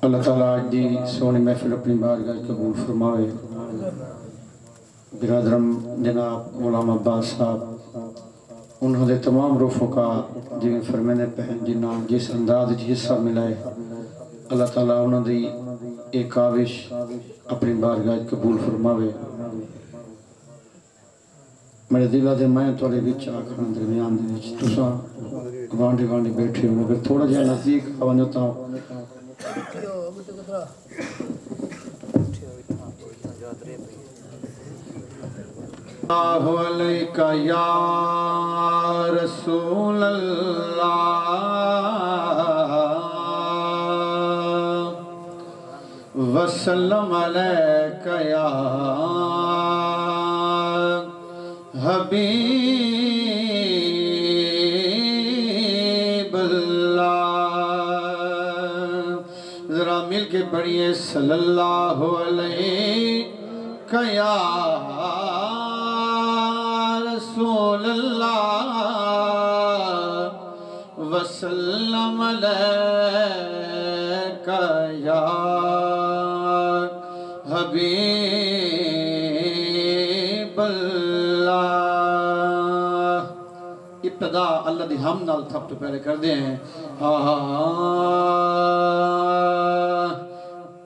اللہ تعالیٰ آج دی سونی محفل اپنی بارگاہ قبول فرماوے۔ برادرم جناب غلام عباس صاحب انہوں نے تمام روحوں کا جن فرمینے پہن جنہاں جس انداز حصہ ملائے، اللہ تعالیٰ انہوں نے ایک کاوش اپنی بارگاہ قبول فرماوے۔ میرے دلہ دے میں تھوڑے بچ آکھاں درمیان دے وچ تساں وانڈی بیٹھے ہو، مگر تھوڑا جہاں نزدیک آوان جاتا ہوں۔ اللہ علیکہ یا رسول اللہ وسلم علیکہ یا حبیب اللہ۔ ذرا مل کے پڑھئے صلی اللہ علیہ یا رسول اللہ وسلم علیہ یا حبیب اللہ۔ ابتدا اللہ دی ہم نال تھپ تو پہلے کر دیں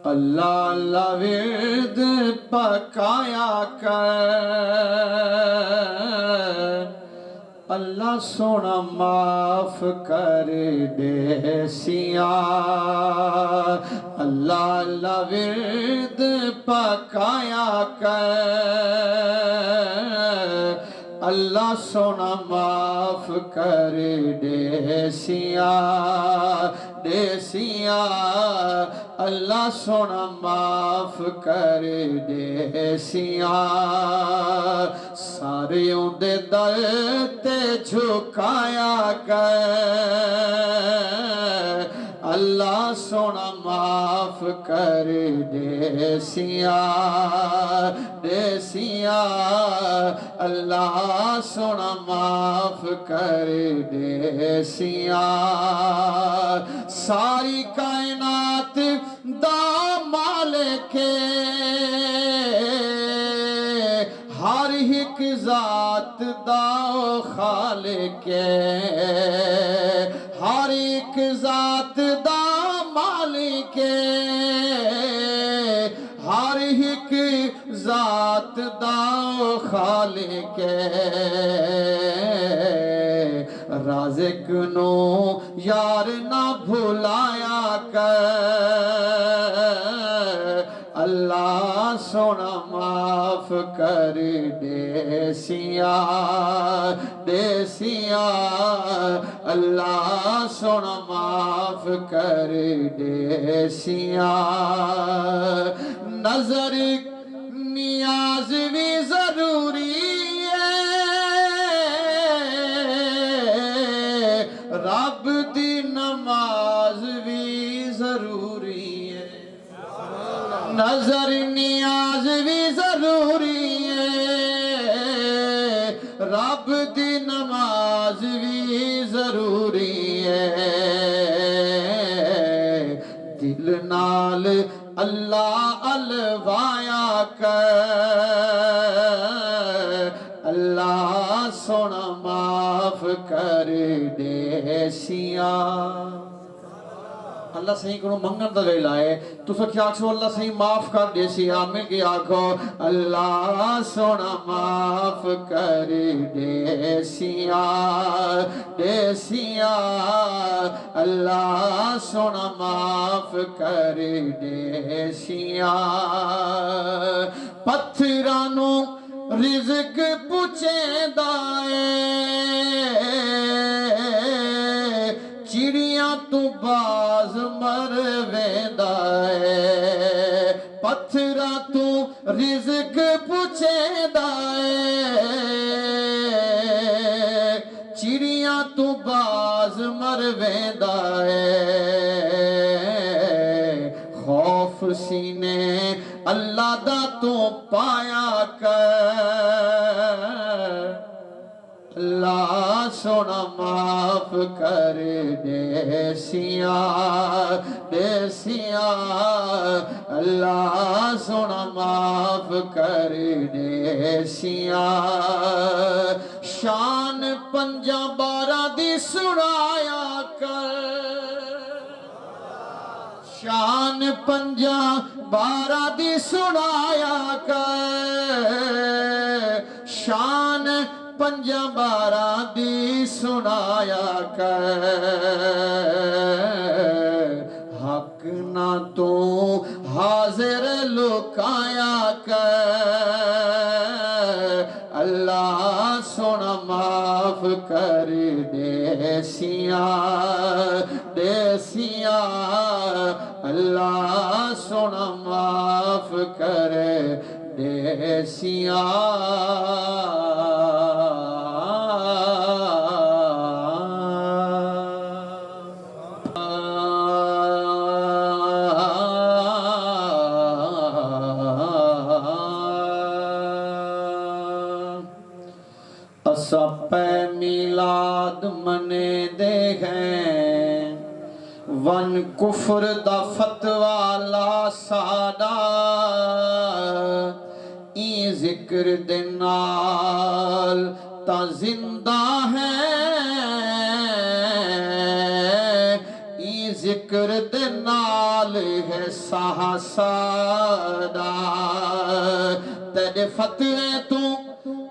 اللہ اللہ ورد پکایا کر، اللہ سونا معاف کر دے سیاں، اللہ اللہ ورد پکایا کر، اللہ سونا معاف کر دے سیاں، اللہ سونا معاف کر دے سیاں، ساریوں دے در تے جھکایا کر، اللہ سونا معاف کر دے سیاں، اللہ سونا معاف کر دے سیاں، ساری کائنات دا مالک ہر ایک ذات دا خالق ہر ایک ذات دا مالک ہر ایک ذات دا خالق رازق نو یار نہ بھلایا کر، اللہ سونا معاف کر دے سیاں، اللہ سونا معاف کر دے سیاں، نظر نیاز بھی ضروری رب دی نماز بھی ضروری ہے، نظر نیاز بھی ضروری ہے، رب دی نماز بھی ضروری ہے، دل نال اللہ الوایا کر، اللہ سونا معاف کر دے سیاں۔ اللہ صحیح کنو منگن دا لے لائے تو سکھ آکھو اللہ صحیح معاف کر دے سیاں، مل کے آکھو اللہ سونا معاف کر دے سیاں، اللہ سونا معاف کر دے سیاں، پتھرانو رزق پوچھیں دائے، چڑیاں تو باز مر ویندائے، پتھراں تو رزق پوچھیں دائے، چڑیاں تو باز مر ویندائے، خوف سینے اللہ دا تو پایا کر، اللہ سونا معاف کر دے سیاں، سیا اللہ سونا معاف کر دے سیا شان پنجا بارہ دی سنایا کر شان پنجا بارہ دی سنایا کر شان پنجا بارہ دی سنایا کر حق نہ تو حاضر لکایا کر اللہ سونا معاف کر دے سیا اللہ سونا معاف کر دے سیا سب میلاد منے دے ہیں ون کفر دا فتوی لا ساڈا این ذکر دے نال تا زندہ ہے این ذکر دے نال ہے ساہا ساڈا تیرے فتوی تو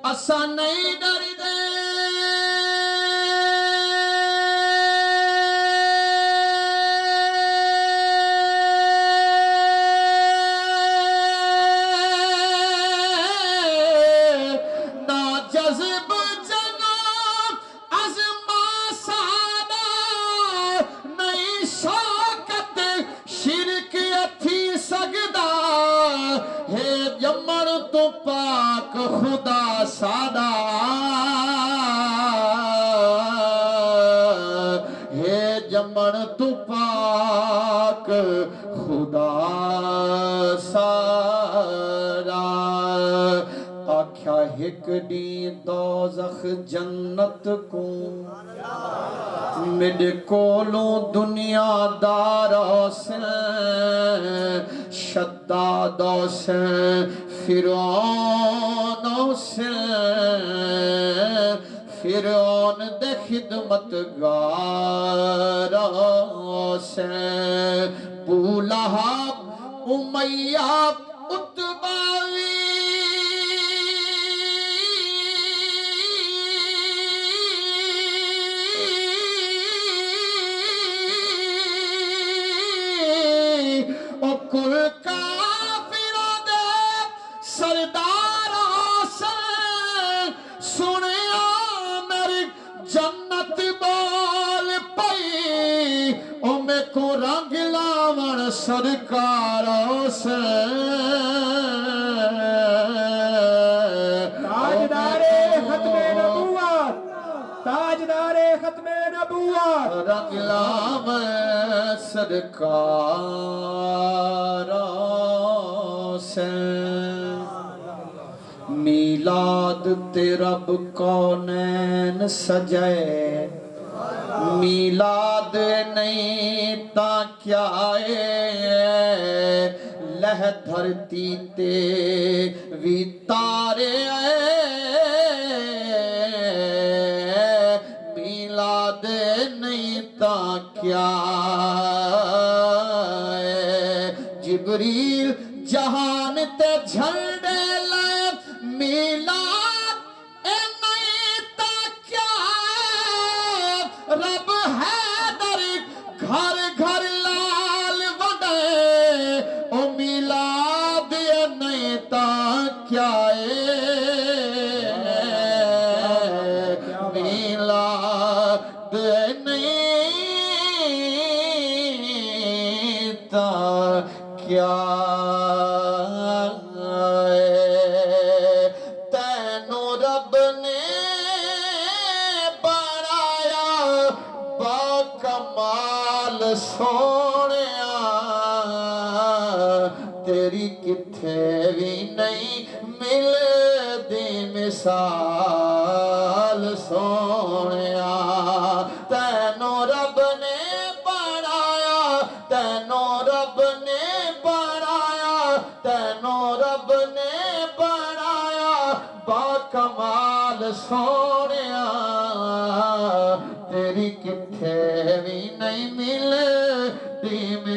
اسا نہیں ڈر دے نا جذب جناب از ما سادا نہیں شوکت شرک اتھی سگدا ہے جمر تو پاک خدا سادا ہے جمن تو پاک خدا سادا آکھیا ہک دی دوزخ جنت کو مڈ کولوں دنیا داروں سے شدادوں سے فرعونوں سے فرعون دے خدمتگاروں سے ابو لہب امیہ اتباوی کل کافروں دے سرداروں سے سنیا میری جنت بول پئی او میں کو رنگ لاون سرکاروں سے تاجدار ختم نبوت تاجدار ختم نبوت رنگ لاون سرکاروں سے میلاد تے رب کونین سجائے میلاد نہیں تا کیا لہ دھرتی تے وی تارے میلاد نہیں تا کیا جبریل جہان تے جھنڈے لائے میلاد نہیں تا کیا رب حیدر گھر گھر لال وڈے او میلاد نہیں تا کیا میلاد نہیں تا کیا تینوں رب نے بنایا با کمال سونیا تیری کتھے بھی نہیں مل دی مثال سونیا تینوں رب نے بنایا تینوں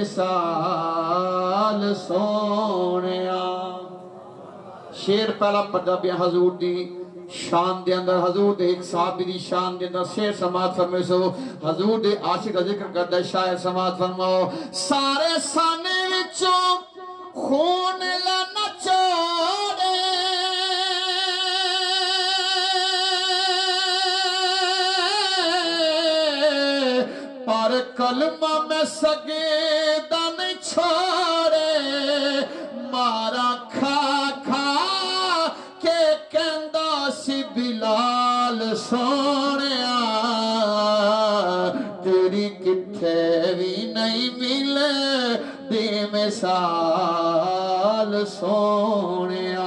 وصال سونیا شیر پہلا پڑھا پیا حضور دی شان دے اندر حضور دے ایک صحابی دی شان دے اندر شیر سماعت فرمائے سو حضور دے عاشق کا ذکر کرتا ہے شاعر سماعت فرماؤ سارے سانے وچوں خون لنا چوڑے پر کلمہ میں سگیدہ نہیں چھوڑے مارا کھا کھا کے کہندہ سی بلال سونیا تیری کتھے بھی نہیں ملے دی مثال سونیا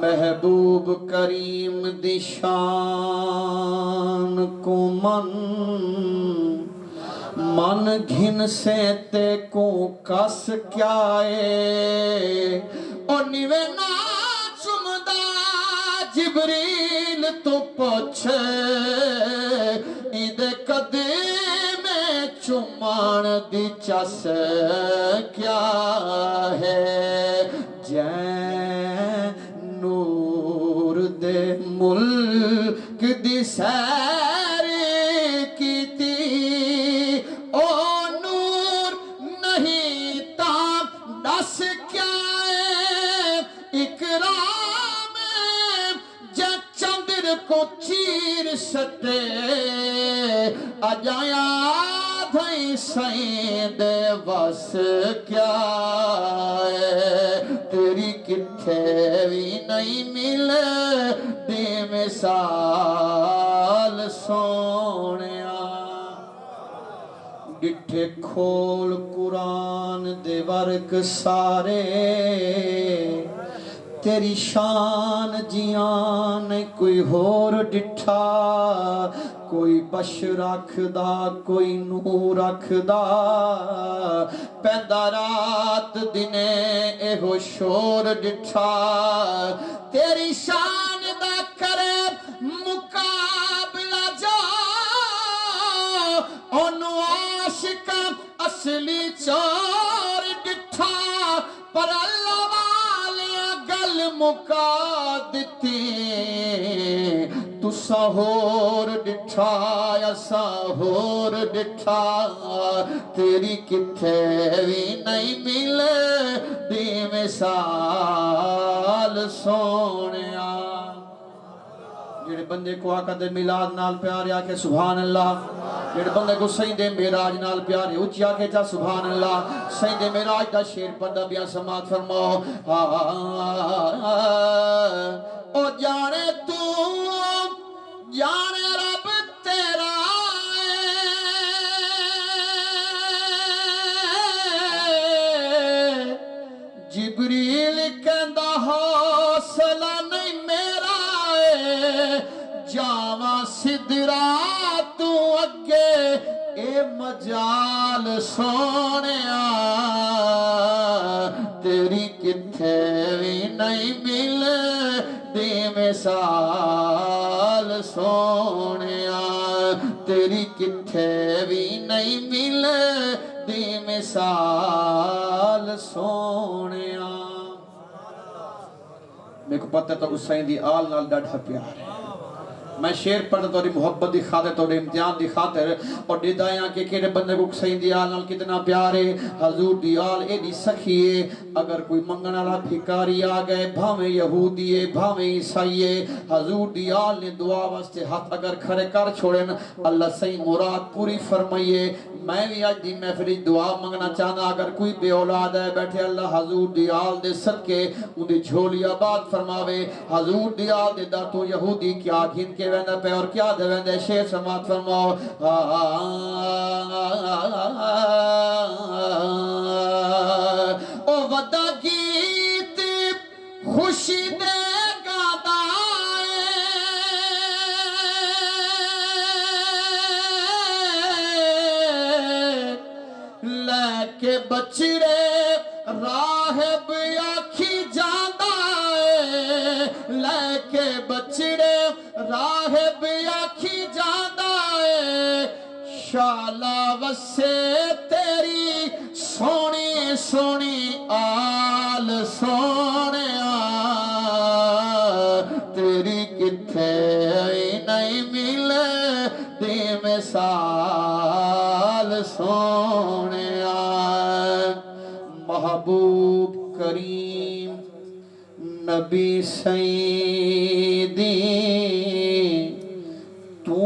محبوب کریم دی شان کو من گھن سے تے کو کس کیا ہے اور نیوے نا چمدہ جبریل تو پوچھے ایدے قدیم چمان دی چس کیا ہے جین نور دے ملک دی سیر کی تی او نور نہیں تام دس کیا ہے اکرام جب چندر کو چیر سٹے اجایا دھائی سائیں دے بس کیا ہے تیری کتھے بھی نہیں ملے دی مثال سونیا ڈٹھے کھول قرآن دے ورک سارے تیری شان جیان کوئی ہور ڈٹھا کوئی بش رکھ دا کوئی نور رکھ دا پیدا رات دنے ایہو شور ڈٹھا تیری شان دا کرے مقابلہ جا انو عاشقہ اصلی چور ڈٹھا پر اللہ والیاں گل مکا دیتی تو سہور ڈٹھا یا سہور ڈٹھا تیری کتھے بھی نہیں ملے دی مثال سونیا جڑے بندے کو آقا دے میلاد نال پیارے آکے سبحان اللہ جڑے بندے کو سیدے میراج نال پیارے اچھی آکے جا سبحان اللہ سیدے میراج دا شیر پڑھا بیاں سماعت فرماؤ او جانے تو جانے رب تیرا جبریل کہندہ حوصلہ نہیں میرا جاواں سدرا تو اگے اے مجال سونیا تیری کتھے بھی نہیں ملے دی مثال سونیا تیری کتھے بھی نہیں ملے دی مثال سونیا میرے کو پتہ تو حسین دی آل نال ڈاڈھا پیار ہے میں شیر پڑھتا توڑی محبت دی خاطر توڑی امتحان دی خاطر اور دیدائیاں کہ کیڑے بندے کو حسین دی آل نال کتنا پیارے حضور دی آل اے دی سکھیے اگر کوئی منگن والا بھکاری آ گئے بھاویں یہودیے بھاویں عیسائیے حضور دی آل نے دعا واسطے ہاتھ اگر کھڑے کر چھوڑن اللہ صحیح مراد پوری فرمائیے میں بھی آج دی محفلی دعا منگنا چاہنا اگر کوئی بے اولاد ہے بیٹھے اللہ حضور دی آل دے صدقے ان دی جھولی آباد فرماوے حضور دی آل دے دا تو یہودی کیا گھن کے ویندہ پہ اور کیا دے ویندہ شیر سماعت فرماؤ او ودا گیت خوشی دے کہ بچڑے راہب آکھی جاندہ ہے لے کے بچڑے راہب آکھی جاندہ ہے شالا وسے تیری سونی سونی آل سونے تیری کتھے نہیں ملے دی مثال سونے محبوب کریم نبی سیدی تو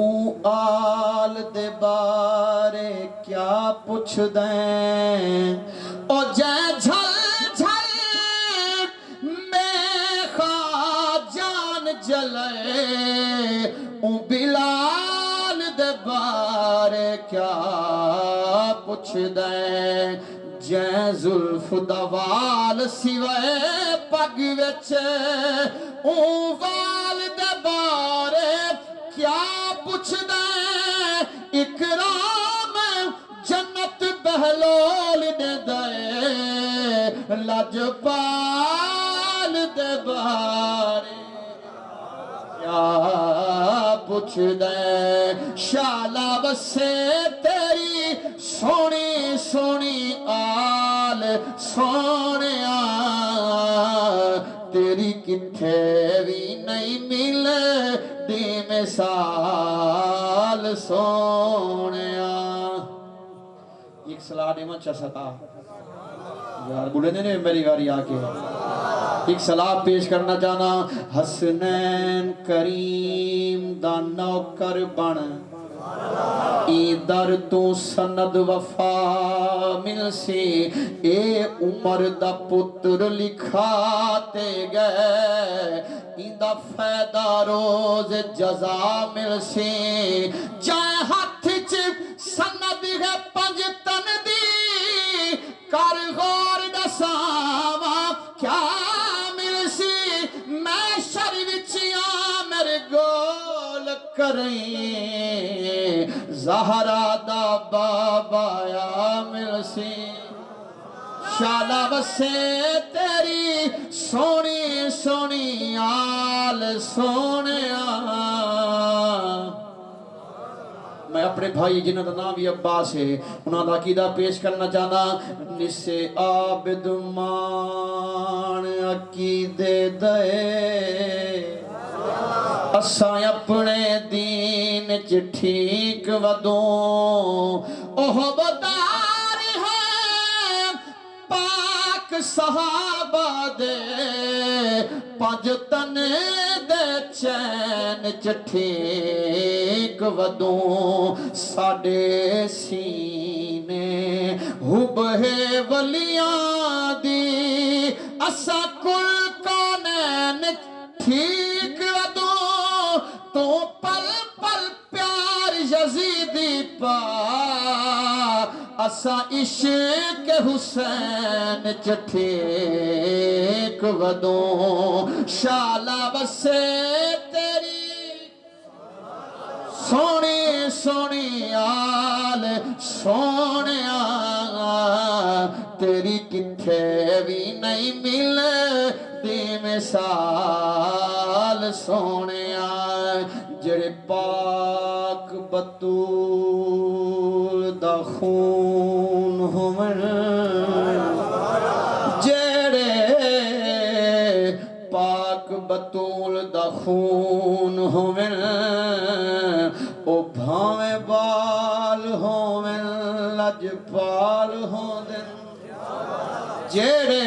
آل دے بارے کیا پوچھ دیں او جے جھل جھل میں خواہ جان جلے او بلال دے بارے کیا پوچھ دیں جے زلف دوال سوائے پگ وچ او وال دے بارے کیا پوچھ دیں اکرام جنت بہلول دے دے لاجپال دے بارے کیا پوچھ دیں شالا وسے تیری سونی سونی آل سونے تیری کتھے بھی نہیں ملے دی مثال سونے ایک صلاح دیما چاہ سکا یار بولے نے میری گاری آکے ایک صلاح پیش کرنا چاہنا حسنین کریم دا نوکر بن ایدر تو سند وفا مل سی اے عمر دا پتر لکھاتے گئے ایدہ فیدہ روز جزا مل سی جائے ہاتھ چپ سند ہے پنجتن دی کر غور دساوا کیا مل سی میں شروچیاں میرے گول کریں زہرا دا بابا یا مل سی شالا وسے تیری سونی سونی آل سونے میں اپنے بھائی جنہوں کا نام بھی عباس ہے انہوں کا عقیدہ پیش کرنا چاہنا نسے عابد مان عقیدے دے اسائیں اپنے دین چ ٹھیک ودوں اوہ بدار ہے پاک صحابہ دے پانچ تن دے چین چ ٹھیک ودوں ساڑے سینے حب ہے ولیاں دی اسا کل کونین ٹھیک ودوں تو پل پل پیار یزیدی پا اسا عشق حسین چٹھیک ودوں شالا وسے تیری سونی سونی آل سونے تیری کتھے بھی نہیں ملے دی مثال سونے جڑے پاک بطول دا خون ہومن جڑے پاک بطول دا خون ہومن او بھاویں بال ہومن لجپال ہوندن جڑے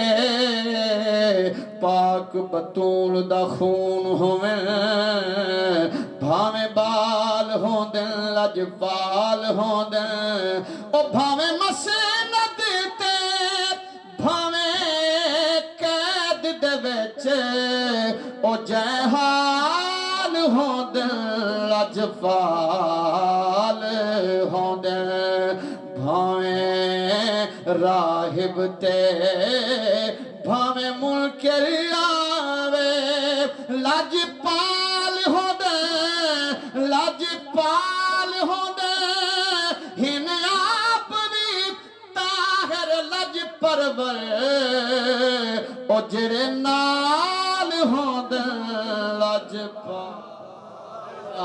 پاک بطول دا خون ہومن بھاویں بال ہوندن لجپال ہوندن او بھاویں مسند تے بھاویں قید دے وچ او جہال ہوندن لجپال ہوندن بھاویں راہب تے بھاویں ملک لاوے لجپال ہوندے لجپال ہوندے ہن آپ بھی طاہر لج پرور او جڑے نال ہوندے لجپال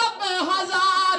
90,000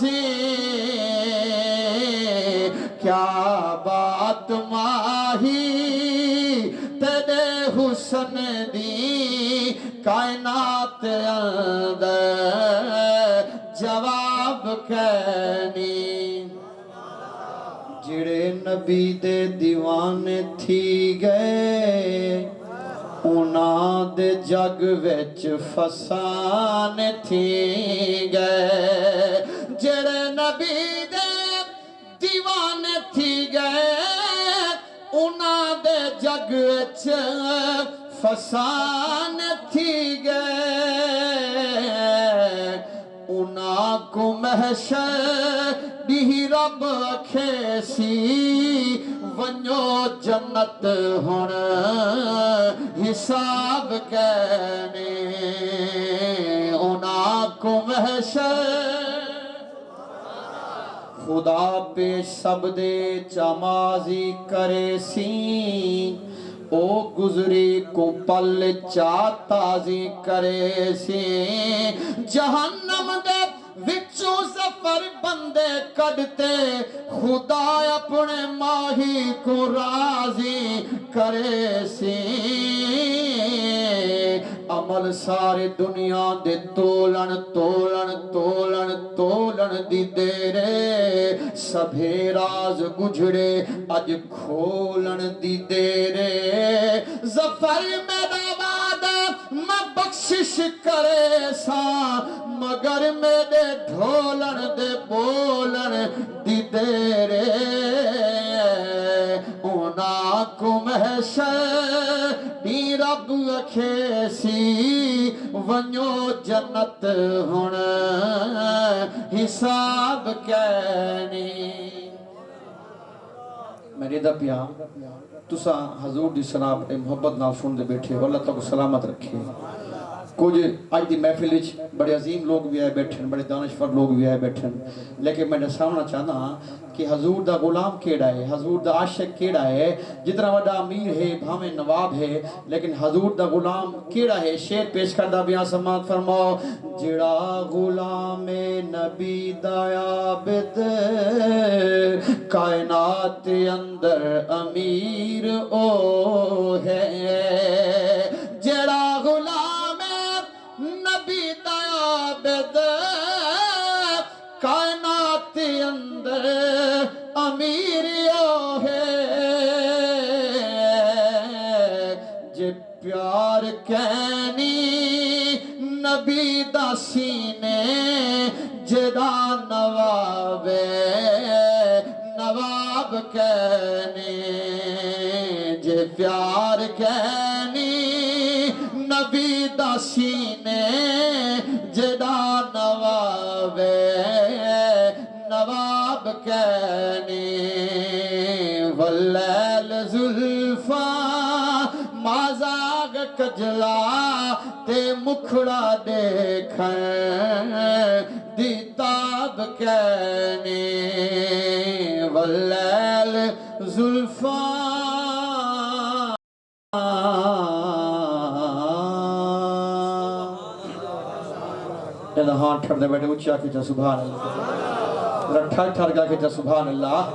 سی کیا بات ماہی تیرے حسن دی کائنات اندر جواب کہنی جڑے نبی دے دیوانے تھی گئے انہاں دے جگ وچ فسانے تھی گئے جڑے نبی دے دیوانے تھی گئے انہاں دے جگ وچ فسانے تھی گئے انہاں کو محشر دی رب کھیسی ونجو جنت ہن حساب کہنے انہاں کو محشر خدا پہ سب دے چمازی کرے سی او گزری کو پل چاتازی کرے سی جہنم دے وچوں سفر بندے کڈتے خدا اپنے ماہی کو راضی کرے سی عمل سارے دنیا دے تولن تولن تولن تولن دی دیرے سبھے راز گجھڑے اج کھولن دی دیرے ظفر میرا وعدہ میں بخشش کرے سا مگر میرے ڈھولن دے بولن دی دیرے اونا کو محشر دی رب کھیسی ونجو جنت ہن حساب کہنی میرے دا پیا تسا حضور دی سناب محبت نال سن دے بیٹھے ہو اللہ تعالیٰ کو سلامت رکھے کچھ آج دی محفل وچ بڑے عظیم لوگ بھی آئے بیٹھن بڑے دانشور لوگ بھی آئے بیٹھن لیکن میں نے سامنا چاہنا کہ حضور دا غلام کیڑا ہے حضور دا عاشق کیڑا ہے جتنا وڈا امیر ہے بھامے نواب ہے لیکن حضور دا غلام کیڑا ہے شعر پیش کردہ بیان سماعت فرماؤ جڑا غلام نبی دا عابد کائنات اندر امیر او ہے جڑا غلام نبی دا عابد کائنات اندر امیر او ہے جے پیار کہنی نبی دا سینے جدا نواب نواب کہنی جے پیار کہنی نبی دا سینے جدا نواب نواب کہنی واللیل زلفا مازاگ کجلا تے مکھڑا دیکھن دیتاب کہنی واللیل زلفا ہاں ٹھڑ دے بیٹھے اچھا کھچا سبحان اللہ ٹھڑ ٹھڑ گا کھچا سبحان اللہ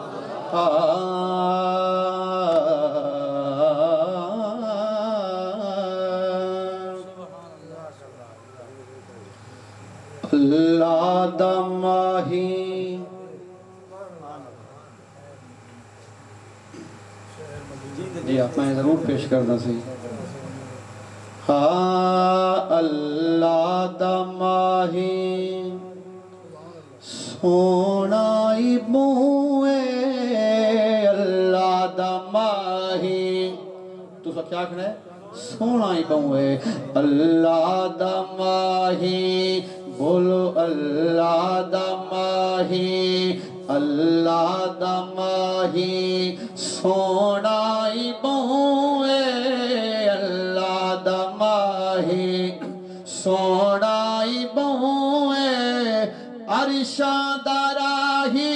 اللہ دا ماہی جی آپ میں ضرور پیش کرنا سی اللہ دا ماہی سونائی بوئے اللہ دا ماہی تو سا کیا کہنا ہے سونائی بوئے اللہ دا ماہی بولو اللہ دا ماہی اللہ دا ماہی سونائی بوئے اللہ دا ماہی سونائی بوئے عرشاں دا راہی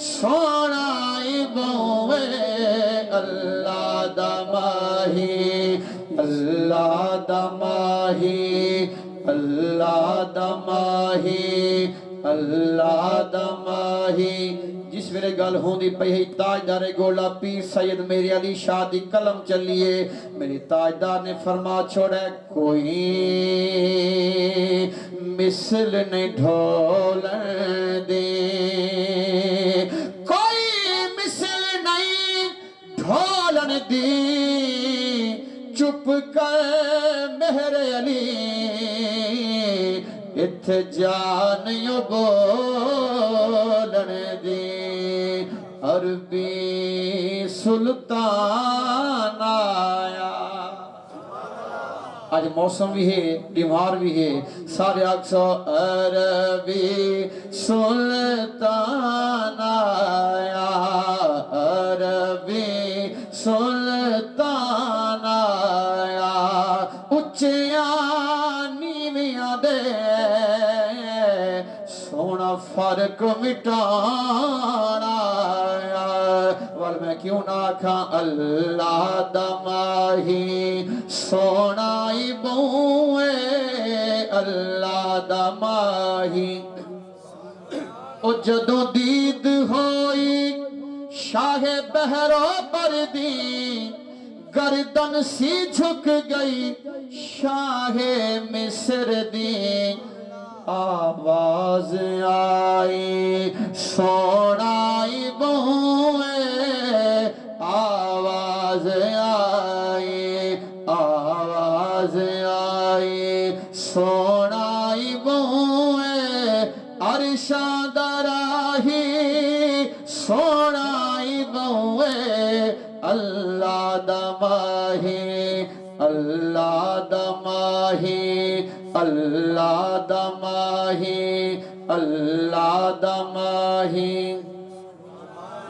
سونائی بوئے اللہ دا ماہی اللہ دا ماہی اللہ دا ماہی اللہ دا ماہی جس ویلے گل ہوندی پئی ہے تاجدار گولا پیر سید میری علی شاہ دی قلم چلیے میری تاجدار نے فرما چھوڑا کوئی مثل نہیں ڈھولن دے کوئی مثل نہیں ڈھولن دی چپ کر مہر علی ات جانیو بولن دی عربی سلطان آیا آج موسم بھی ہے بیمار بھی ہے سارے آگسو عربی سلطان آیا عربی سلطان آیا اچیاں نیویاں دے سونا فرق مٹانا وال میں کیوں نہ کھا اللہ دا ماہی سونائی بوئے اللہ دا ماہی او جدو دید ہوئی شاہ بہرو پردی گردن سی جھک گئی شاہ مصر دی آواز آئی سونائی بوئے آواز آئی آواز آئی سونائی بوئے ارشاد راہی سونائی بوئے اللہ دا ماہی اللہ دا ماہی اللہ دا ماہی اللہ دا ماہی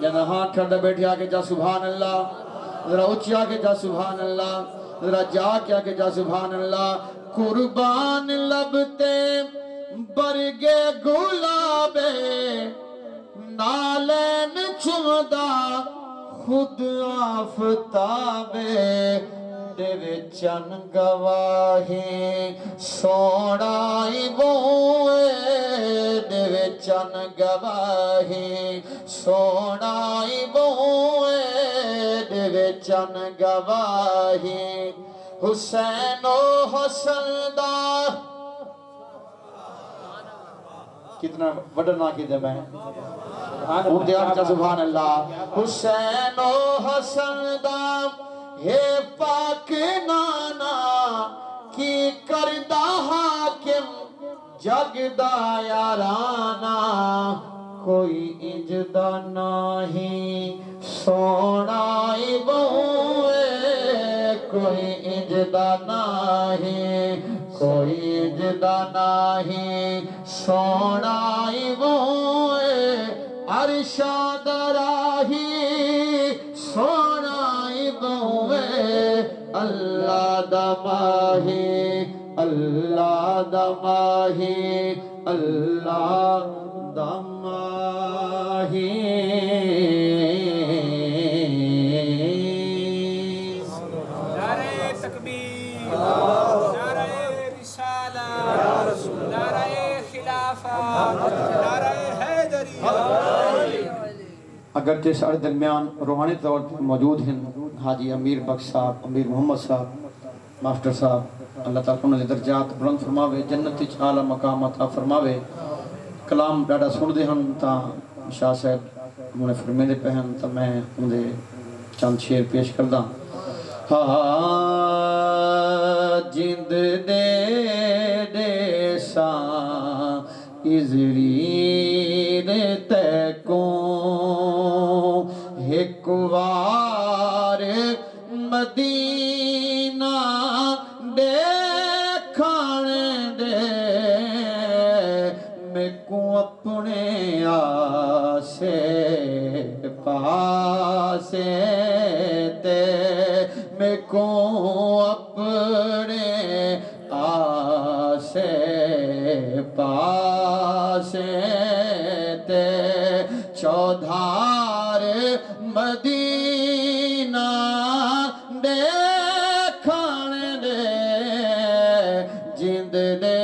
جنہ ہاتھ ٹھڑا بیٹھے آکے جا سبحان اللہ ذرا اچھی آکے جا سبحان اللہ ذرا جا کے آکے جا سبحان اللہ قربان لبتے برگے گلابے نالین چمدہ خود آفتابے دے چن گواہی سونائی بوئے دے چن گواہی سونائی بوئے دے چن گواہی حسین و حسن دا کتنا وڈنا کی دے میں سبحان اللہ حسین و حسن دا ہے پاک نانا کی کردہ حاکم جگ دا یارانا کوئی اجدہ نہیں سونائی بوئے کوئی اجدہ نہیں کوئی اجدہ نہیں سونائی بوئے ارشاد راہی سونائی بوئے اللہ دا ماہی اللہ دا ماہی اللہ دا ماہی نعرہ تکبیر نعرہ رسالہ نعرہ خلافہ نعرہ حیدری اگرچہ سارے درمیان روحانی طور پر موجود ہیں حاجی امیر بخش صاحب امیر محمد صاحب ماسٹر صاحب اللہ تعالیٰ انہوں درجات بلند فرماوے جنتی اعلی مقام عطا فرماوے کلام ڈاڈا سن دے ہن تا شاہ صاحب انہوں نے فرمے دے پہن تا میں انہوں دے چند شیر پیش کردہ جند دے ساں ازرین تیکوں ایک وار مدینہ دیکھان دے میں کو اپنے آسے پاسے تے میں کو اپنے آسے پاسے تے چودھار مدینہ دیکھان دے جند دے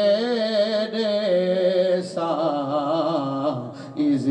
ساں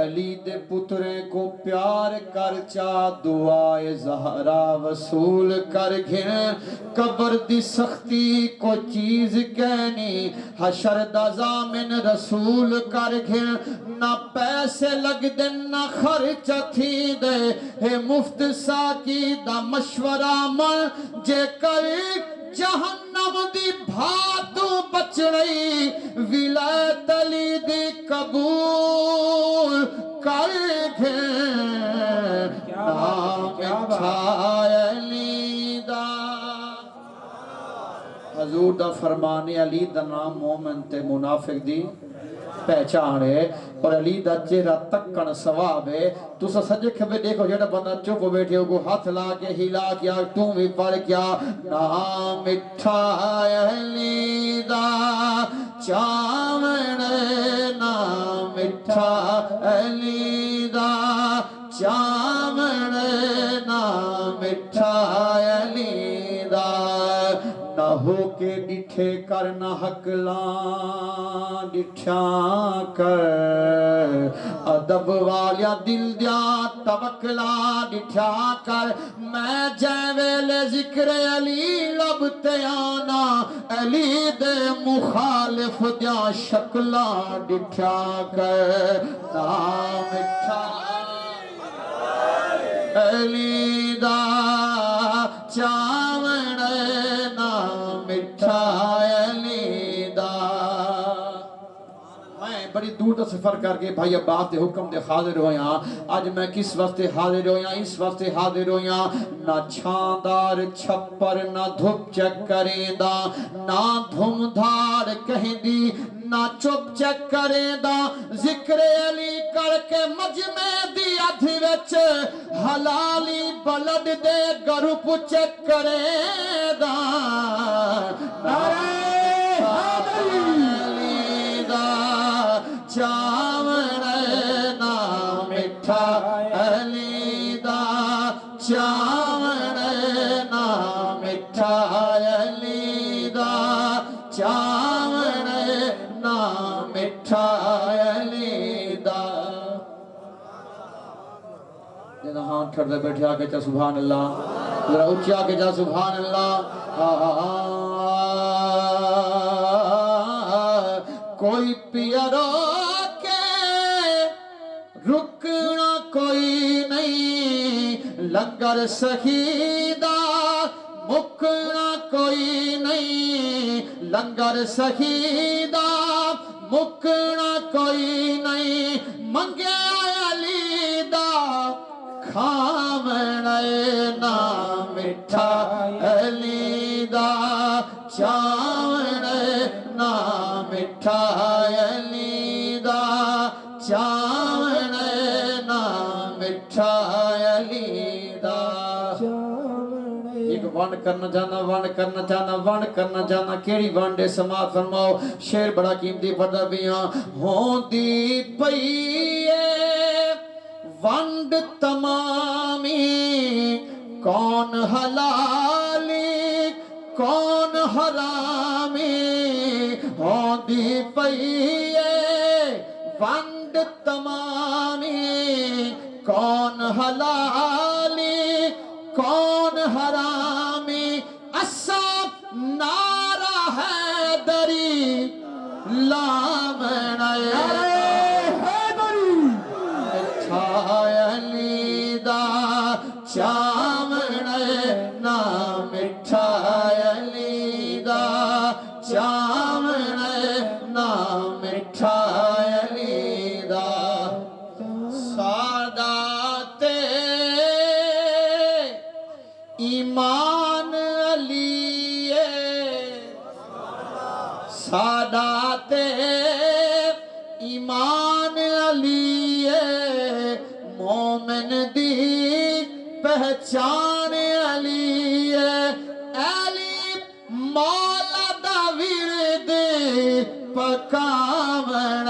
علی دے پتریں کو پیار کر چا دعائے زہرا وصول کر گھن قبر دی سختی کو چیز کہنی حشر دا ضامن رسول کر گھن نہ پیسے لگ دن نہ خرچ تھی دے ہے مفت ساکی دا مشورہ من جے کر جہنم دی بھاتو بچ رہی ولایت علی دی قبول کر گھن نام اٹھائے علی دا حضور دا فرمانے علی دا نام مومن تے منافق دی پہچان ہے اور علی دا چہرہ تکن ثواب ہے تو سجے کھبے دیکھو جڑا بندہ چپ بیٹھے ہو کو ہاتھ لا کے ہلا کیا تو بھی پڑھ کیا نام اٹھائے علی دا چاوڑ نام اٹھائے علی دا چاوڑ نام اٹھائے علی دا نہ ہو کے ڈٹھے کر نہ حقلاں ڈٹھیاں کر ادب والیا دل دیا توکلا ڈٹھیاں کر میں جیویل ذکر علی لب تیانا علی دے مخالف دیا شکلاں ڈٹھیاں کر نام اٹھائے علی دا چاوڑ نام اٹھائے علی دا میں بڑی دور تا سفر کر کے بھائی عباس دے حکم دے حاضر ہویاں آج میں کس وقت حاضر ہویاں اس وقت حاضر ہویاں نہ چھاندار چھپر نہ دھپ چک کریں دا نہ دھم دھار کہیں دی نہ چپ چک کریں دا ذکر علی کر کے مجمع دی ادھی وچ حلالی بلد دے گروپ چک کریں دا نعرہ علی دا چاوڑ نام اٹھائے علی دا چاوڑ نام اٹھائے علی دا چاوڑ نام اٹھائے علی دا جنہاں ہاں ٹھڑ دے بیٹھے آکے چاہ سبحان اللہ ذرا اچھی آکے چاہ سبحان اللہ کوئی پیرو کے رکنا کوئی نہیں لنگر شہیدہ مکنا کوئی نہیں لنگر شہیدہ مکنا کوئی نہیں منگے علی دا کھامن نام اٹھائے علی دا چاوڑ نام اٹھائے علی دا چاوڑ نام اٹھائے علی دا ایک وانڈ کرنا چاہنا کیڑی وانڈے سماعت فرماؤ شیر بڑا قیمتی پڑھتا بیاں ہون دی پئیے وانڈ تمامی کون حلالی کون حرامی ہون دی پئیے وانڈ تمامی کون حلالی کون حرامی اصاب نعرہ حیدری لامن حیدری اٹھائے علی دا چاوڑ نام اٹھائے علی دا چاوڑ نام اٹھائے علی دا سادات ایمان علی سادات ایمان علی مومن دی پہچان علی علی مولا دا ورد پکاون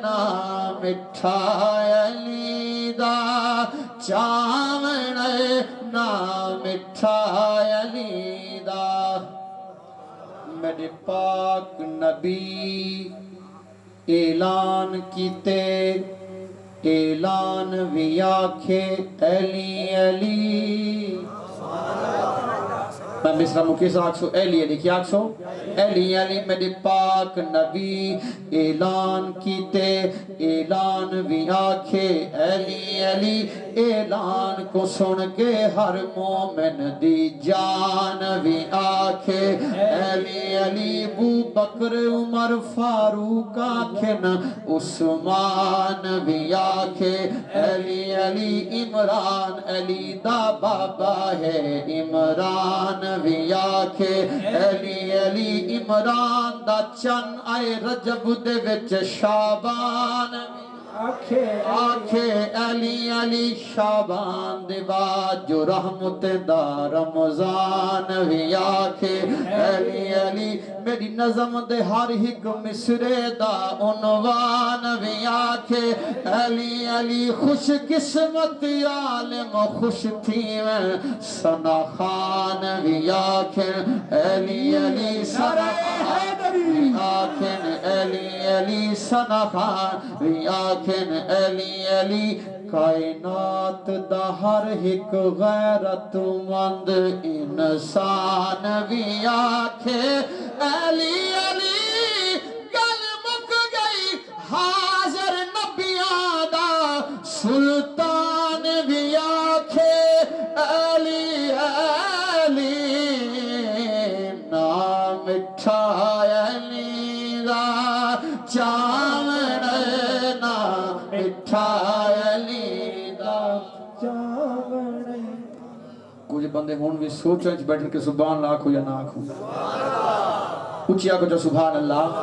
نام اٹھائے علی دا چاوڑ نام اٹھائے علی دا میرے پاک نبی اعلان کیتے اعلان بھی آکھے علی علی میں مصرہ مکیس آکسو علی علی کیا آکسو علی علی میرے پاک نبی اعلان کیتے اعلان بھی آکھے علی علی اعلان کو سن کے ہر مومن دی جان بھی آکھے علی علی ابو بکر عمر فاروق آکھن عثمان بھی آکھے علی علی عمران علی دا بابا ہے عمران بھی آکھے علی علی عمران دا چن آئے رجب دے وچ شعبان آکھے علی علی شعبان دے بعد جو رحمت دا رمضان بھی آکھے علی علی میری نظم دے ہر ایک مصرے دا عنوان بھی آکھے علی علی خوش قسمت عالم خوش تھی میں ثنا خان بھی آکھے علی علی ثنا خان بھی آکھے علی علی ثنا خان بھی آکھے علی علی کائنات دا ہر ایک غیرت مند انسان بھی آکھے علی علی گل مک گئی حاضر نبیاں دا سلطان بھی آکھے علی علی نام مٹھا علی دا چاون نام مٹھا علی دا چاون کچھ بندے ہون بھی سوچیں بیٹھ کے سبحان اللہ آکھو یا نہ آکھو اچھی آکھو جو سبحان اللہ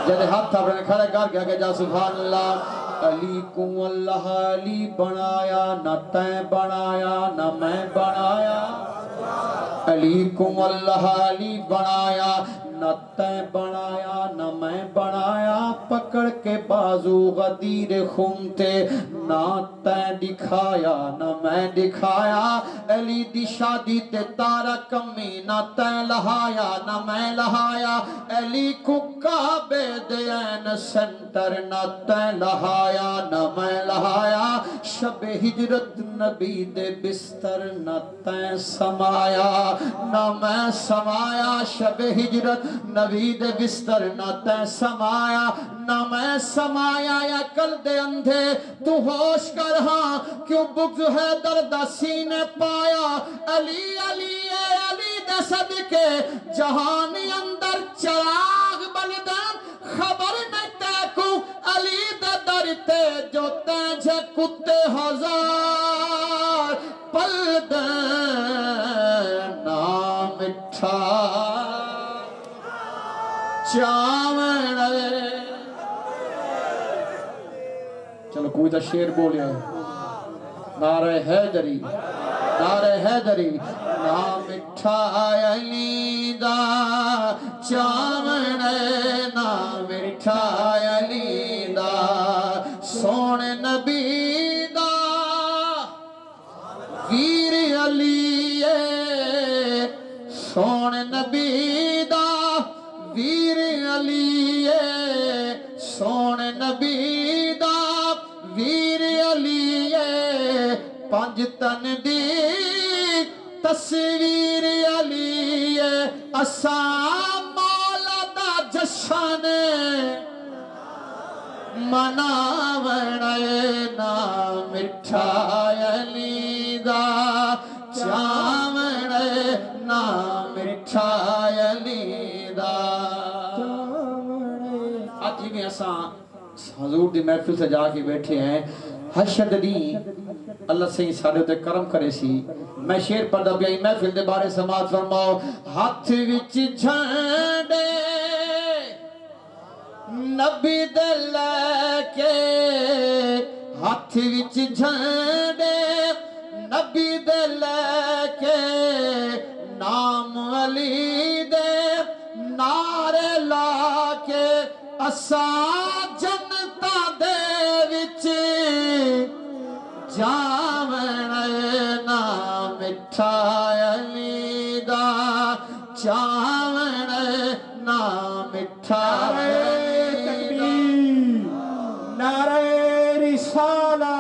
جیسے ہاتھ تھا اپنے کھڑے کر کے آگے جا سبحان اللہ علی کو اللہ علی بنایا نہ تیں بنایا نہ میں بنایا علی کو اللہ علی بنایا نہ تیں بنایا نہ میں بنایا پکڑ کے بازو غدیر خونتے نہ تیں دکھایا نہ میں دکھایا علی دی شادی تے تارا کمی نہ تیں لہایا نہ میں لہایا علی کو کعبے دے این سنٹر نہ تیں لہایا نہ میں لہایا شب ہجرت نبی دے بستر نہ تیں سمایا نہ میں سمایا شب ہجرت نبی دے بستر نہ تیں سمایا نہ میں سمایا یا کل دے اندھے تو ہوش کر ہاں کیوں بغض ہے درد سینے پایا علی علی اے علی دے صدقے جہانی اندر چراغ بلدن خبر نہیں تے کو علی دے درتے جو تیں جھے کتے ہزار پلدن نام مٹھا چاون چلو کوئی تا شیر بولیا نعرہ حیدری نعرہ حیدری نام مٹھا علی دا چاون نام مٹھا علی دا سون نبی دا ویر علی سون نبی دا ویر علی سون نبی دا ویر علی پنج تن دی تصویر علی اساں مولا دا جشن مناون نام مٹھا علی دا چاون نام مٹھا علی دا آج ہی میں اساں حضور دی محفل سے جا کے بیٹھے ہیں حشد دی اللہ سے سارے ہوتے کرم کرے سی میں شیر پڑھ دا بیائی محفل دے بارے سماعت فرماؤ ہاتھ وچ جھنڈے نبی دے لے کے ہاتھ وچ جھنڈے نبی دے لے کے نام علی دے نعرے لا کے اساں جنتا دے وچ جاون نام مٹھا علی دا چاون نام مٹھا علی دا نعرہ رسالہ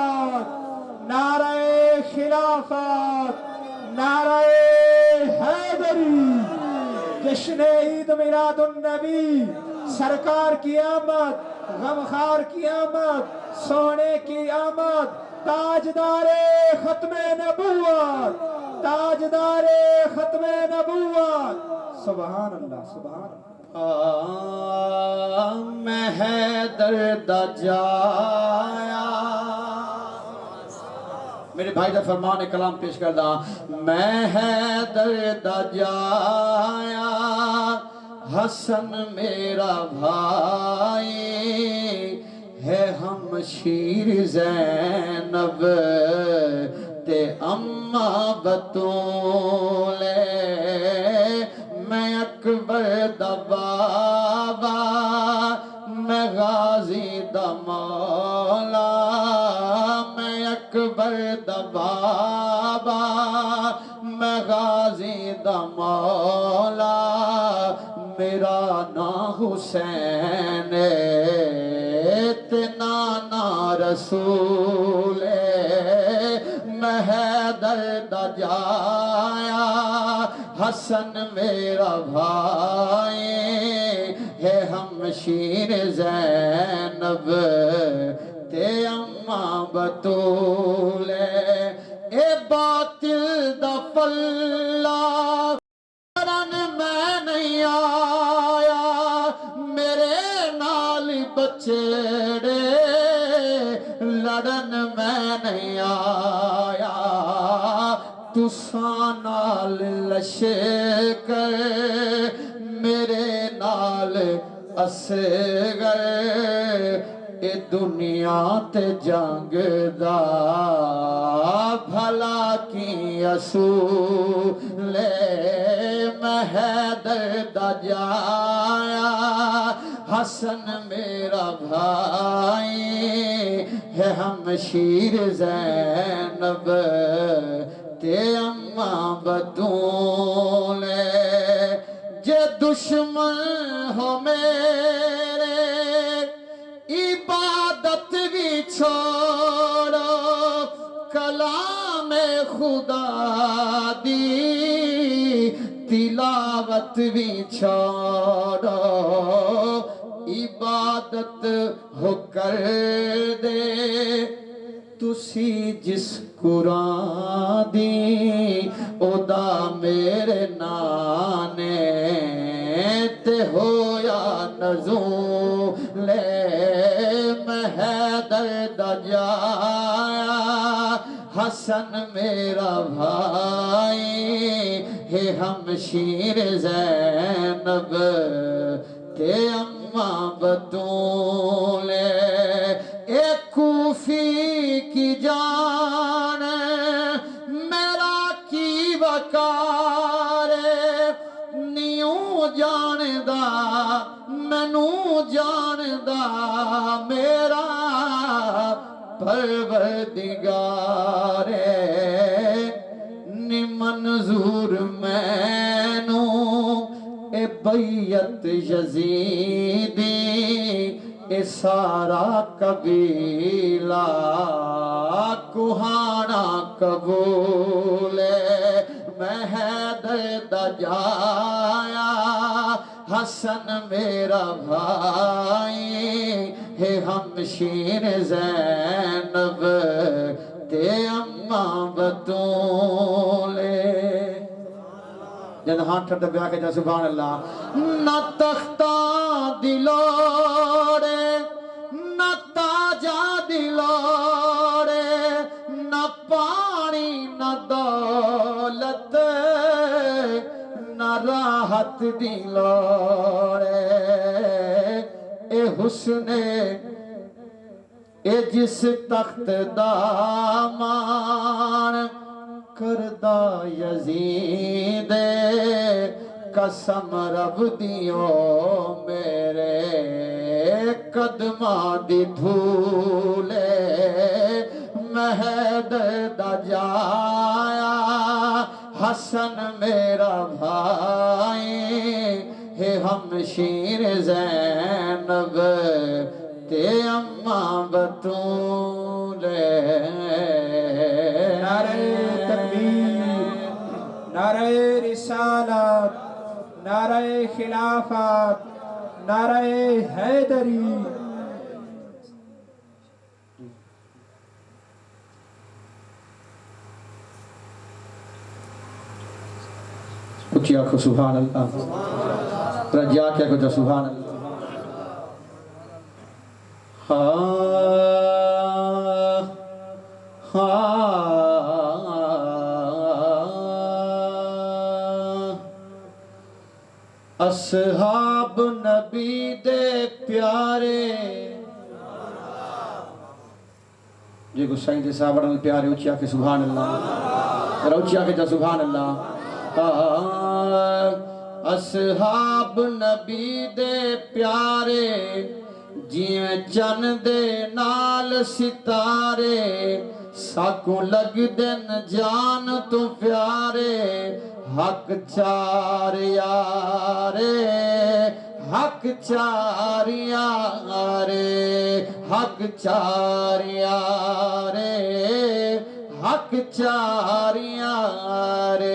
جشن عید میلاد النبی، سرکار کی آمد، غمخوار کی آمد، سونے کی آمد، تاجدار ختم نبوت، تاجدار ختم نبوت. سبحان اللہ سبحان اللہ. میں حیدر دا جایا. میرے بھائی دا فرمان کلام پیش کردہ. میں حیدر دا جایا، حسن میرا بھائی ہے، ہم شیر زینب تے اماں بطول. میں اکبر دا بابا، میں غازی دا مولا. میں اکبر دا بابا، میں غازی دا مولا. میرا نام حسین تے نانا رسول. میں حیدر دا جایا، حسن میرا بھائی ہے، ہم شیر زینب تے اماں بطول. اے باطل دا پلہ میں نہیں آیا، میرے نال بچڑے لڑن میں نہیں آیا. تساں نال لشکر میرے نال اصغر. اے دنیا تے جنگ دا بھلا کی اصول. میں حیدر دا جایا، حسن میرا بھائی ہے، ہم شیر زینب تے اماں بطول. جے دشمن ہو میرے عبادت بھی چھوڑو، کلام خدا دی تلاوت بھی چھوڑو. عبادت ہو کر دے تسی جس قرآن دی، او دا میرے نانے تے ہویا نزول. میں حیدر دا جایا، حسن میرا بھائی ہے، ہم شیر زینب تے اماں بطول. اے کوفی کی جان میرا کی وقار، نیوں جاندہ مینو جاندہ میرا پروردگار. نی منظور مینو اے بیعت یزیدی، اے سارا قبیلہ کوہانا قبول. میں حیدر دا جایا، حسن میرا بھائی ہے، ہم شیر زینب تے اماں بطول. جد ہاتھ ٹھٹے بیاہ کے جا سبحان اللہ. نہ تختہ دلوڑے، نہ تاجہ دلوڑے، نہ پانی نہ دولت، نہ راحت دلوڑے. اے حسن اے جس تخت دامان کردہ یزید، قسم رب دیو میرے قدماں دی دھولے. میں حیدر دا جایا، حسن میرا بھائی ہے، ہم شیر زینب تے اماں بطول. نعرہ تکبیر، نعرہ رسالت، نعرہ خلافت نعرہ حیدری اچھی آنکھوں سبحان اللہ رجا کیا کہتا سبحان اللہ اصحاب نبی دے پیارے جی کو سائن دے صحابہ نال پیارے اچھی آنکھیں سبحان اللہ اچھی آنکھیں جا سبحان اللہ اصحاب نبی دے پیارے جیویں چن دے نال ستارے ساکوں لگ دن جان تو پیارے حق چار یارے حق چار یارے حق چار یارے حق چار یارے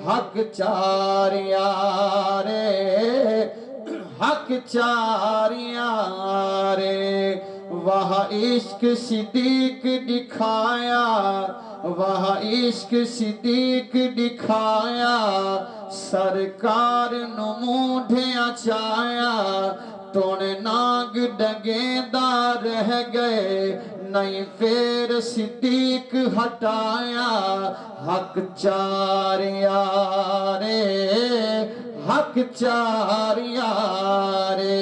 حق چار یارے حق چار یارے وہاں عشق صدیق دکھایا وہاں عشق صدیق دکھایا سرکار نو مونڈھیاں چایا تونے ناگ ڈگیں دا رہ گئے نہیں پھر صدیق ہٹایا حق چار یارے حق چار یارے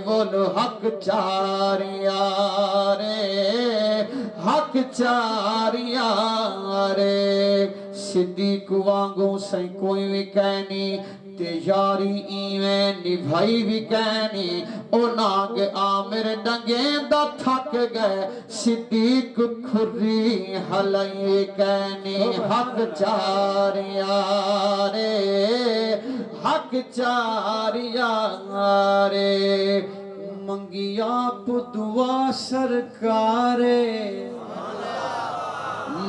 بولو حق چار یارے حق چار یارے صدیق وانگوں سائیں کوئی بھی کہنی تے یاری ایویں نبھائی بھی کہنی او ناگ آمر ڈنگیں دا تھک گئے صدیق کھری حلائی کہنی حق چار یارے حق چار یارے منگی آپ دعا سرکارے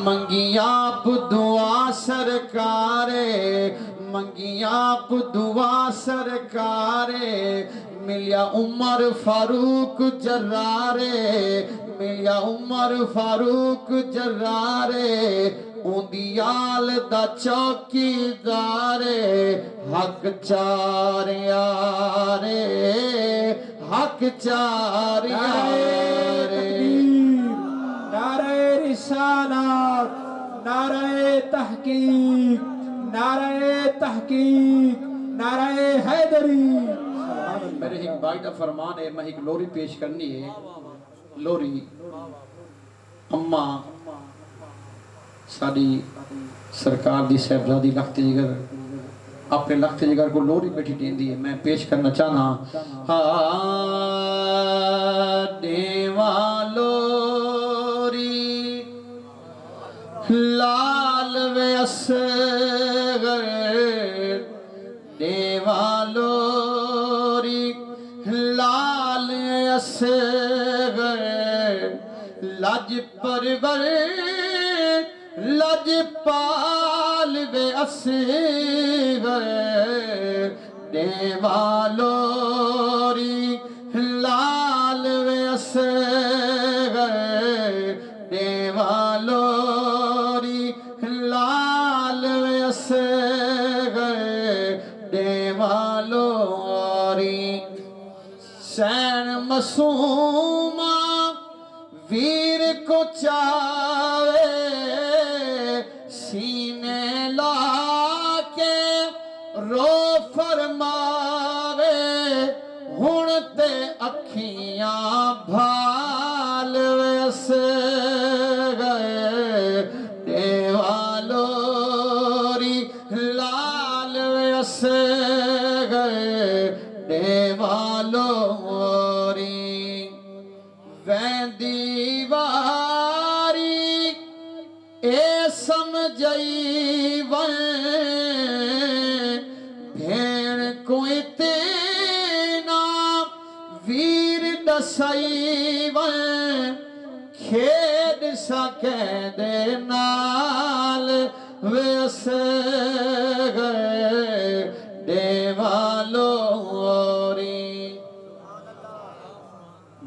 منگی آپ دعا سرکارے منگی آپ دعا سرکارے ملیا عمر فاروق جرارے ملیا عمر فاروق جرارے اندیال دا چوکی دارے حق چار یارے حق چار یارے نعرہ رسالت نعرہ تحقیق نعرہ تحقیق نعرہ حیدری میرے ایک بھائی دا فرمان ہے میں ایک لوری پیش کرنی ہے لوری اماں ساری سرکار دی صاحبزادی لخت جگر اپنے لخت جگر کو لوری بیٹھی دین دی ہے میں پیش کرنا چاہنا دیوان لوری لال وے اصغر دیوان لوری لال اصغر لج پرور لج پال وے اصغر دیوان لوری لال وے اصغر دیوان لوری لال وے اصغر دیوان لوری سین مسومہ ویر کو چاوے سینے لا کے رو فرماوے ہن تے اکھیاں بھال ویس گئے دیوان لوری لال ویس گئے دیوان لوری ویندی واری اے سمجھائی ون بھین کوئی تینا ویر دسائی ون کھیڑ سکے دے نال ویس گئے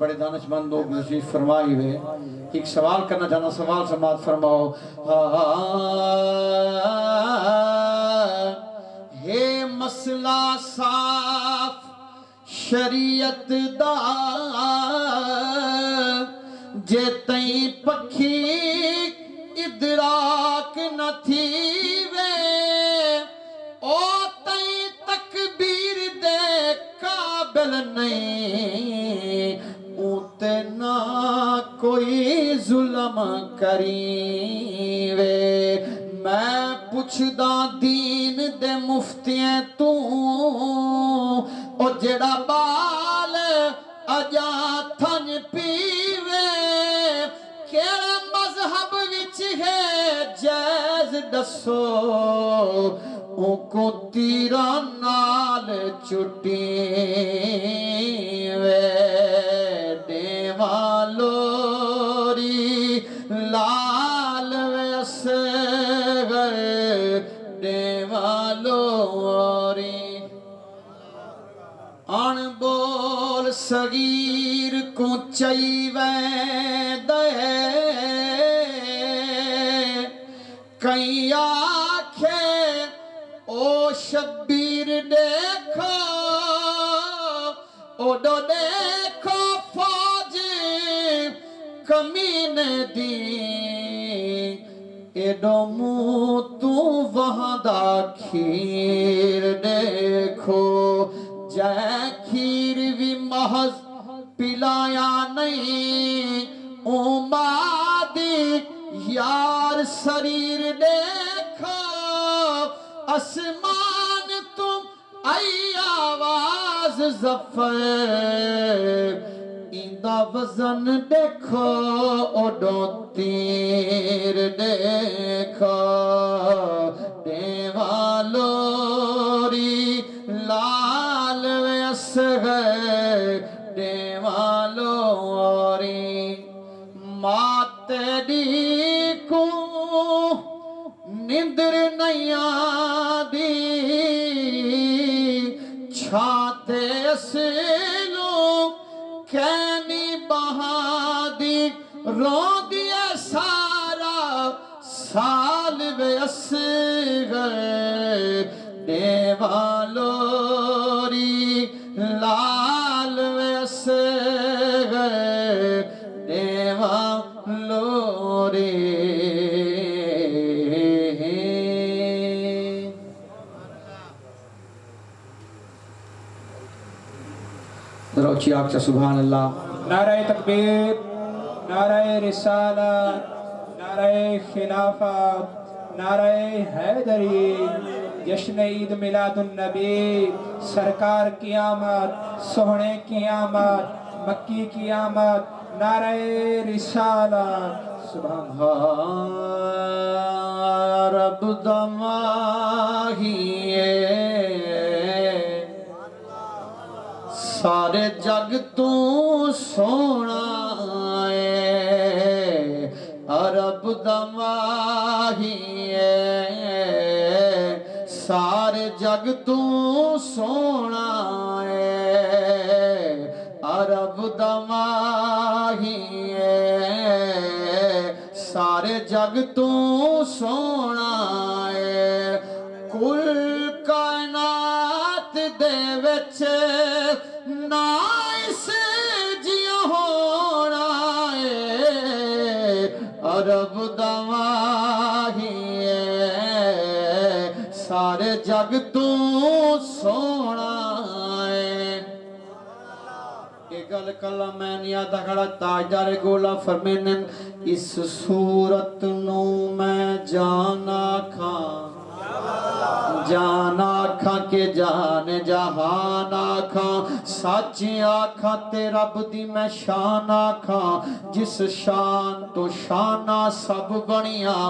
بڑے دانش مند لوگ تشریف فرمائی ہوئے. ایک سوال کرنا چاہنا، سوال سماعت فرماؤ. ہے مسئلہ صاف شریعت دا جے تئیں پکھی ادراک نہ تھی وے او تئیں تکبیر دے قابل نہیں اوتے نہ کوئی ظلم کری وے. میں پوچھدا دین دے مفتیاں تو او جڑا بال اجا تھن پیوے کیڑے مذہب وچ ہے جائز دسو او کو تیرا نال چٹی وے. دیواں لوری لال ویس گئے دیواں لوری ان بول صغیر کو چاہیے دے کئی آنکھیں او شبیر دیکھو او دو دیکھو فوج کمین دی ایڈو منہ تو وہاں دا کھیر دیکھو جائے کھیر بھی محض پلایا نہیں امادی یار سریر دیکھو اسمان تم ای آواز زفر ایندہ وزن دیکھو اوڈو تیر دیکھو. دیواں لوری لال ویس گئے دیواں لوری ماں تیری کو نندر نہیں آدی چھاتے اسلو کینی بہادی رو دیا سارا سال ویس گئے دیواں لوری لال ویس گئے دیواں لوری. روچی آکھا سبحان اللہ. نعرہ تکبیر، نعرہ رسالت، نعرہ خلافت، نعرہ حیدری، جشن عید میلاد النبی، سرکار کی آمد، سوہنے کی آمد، مکی کی آمد، نعرہ رسالت. سبحان رب دماہی سارے جگ تو سونا ہے عرب دماہی سارے جگ تو سونا ہے عرب دماہی سارے جگ تو سونا ہے. کل کائنات دے وچ نائس جیو ہونا ہے عرب دماہی سارے جگ تو سونا ہے. ایک گل کلا میں نیادہ کھڑا تاجدار گولا فرمینن اس صورت نو میں جانا کھاں جان آکھاں کے جان جہان آکھاں سچ آکھاں تے رب دی میں شان آکھاں جس شان تو شانہ سب بنیاں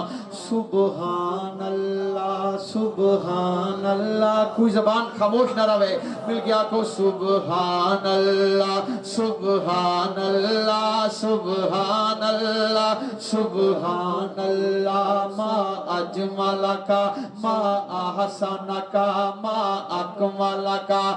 سبحان اللہ سبحان اللہ. کوئی زبان خاموش نہ رہے مل گیا کو سبحان اللہ سبحان اللہ سبحان اللہ سبحان اللہ. ما اجمل کا ما احسن کا ما اکمل کا